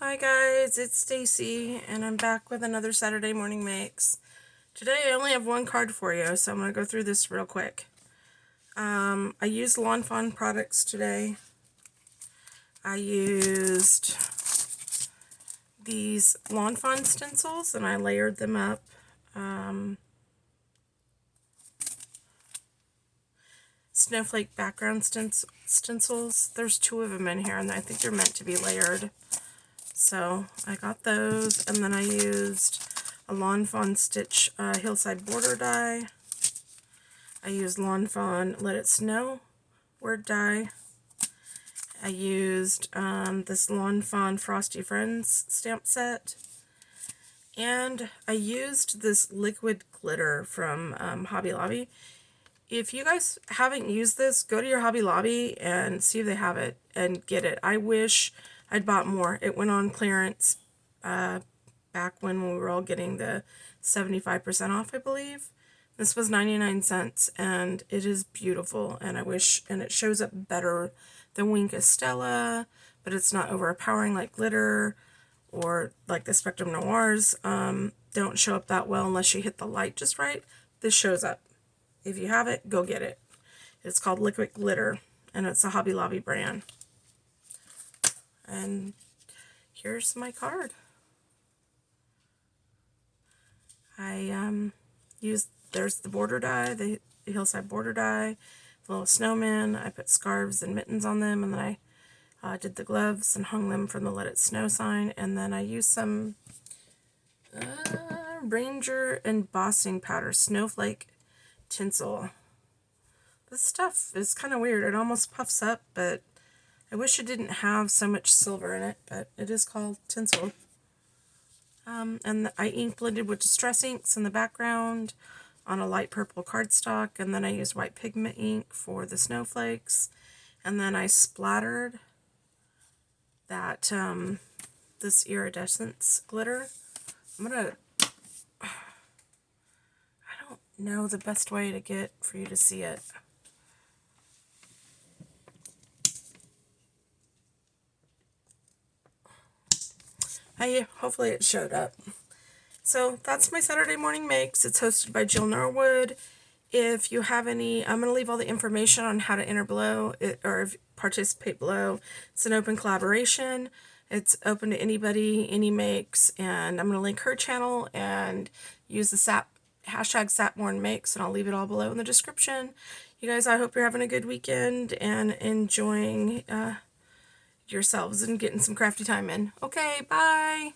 Hi guys, it's Stacey, and I'm back with another Saturday Morning Makes. Today I only have one card for you, so I'm going to go through this real quick. I used Lawn Fawn products today. I used these Lawn Fawn stencils, and I layered them up. Snowflake background stencils. There's two of them in here, and I think they're meant to be layered. So I got those, and then I used a Lawn Fawn Stitch Hillside Border die. I used Lawn Fawn Let It Snow word die. I used this Lawn Fawn Frosty Friends stamp set. And I used this liquid glitter from Hobby Lobby. If you guys haven't used this, go to your Hobby Lobby and see if they have it and get it. I wish I'd bought more. It went on clearance back when we were all getting the 75% off, I believe. This was 99 cents, and it is beautiful, and it shows up better than Wink Estella, but it's not overpowering like glitter or like the Spectrum Noirs. Don't show up that well unless you hit the light just right. This shows up. If you have it, go get it. It's called Liquid Glitter, and it's a Hobby Lobby brand. And here's my card. I there's the border die, the hillside border die, the little snowman. I put scarves and mittens on them, and then I did the gloves and hung them from the Let It Snow sign, and then I used some Ranger embossing powder, snowflake tinsel. This stuff is kind of weird. It almost puffs up, but I wish it didn't have so much silver in it, but it is called tinsel. And I ink blended with Distress inks in the background on a light purple cardstock, and then I used white pigment ink for the snowflakes, and then I splattered that this iridescence glitter. I don't know the best way to get for you to see it. Hopefully it showed up. So that's my Saturday Morning Makes. It's hosted by Jill Norwood. If you have any, I'm going to leave all the information on how to enter below, or participate below. It's an open collaboration. It's open to anybody, any makes, and I'm going to link her channel and use the hashtag satmornmakes, and I'll leave it all below in the description. You guys, I hope you're having a good weekend and enjoying yourselves and getting some crafty time in. Okay, bye!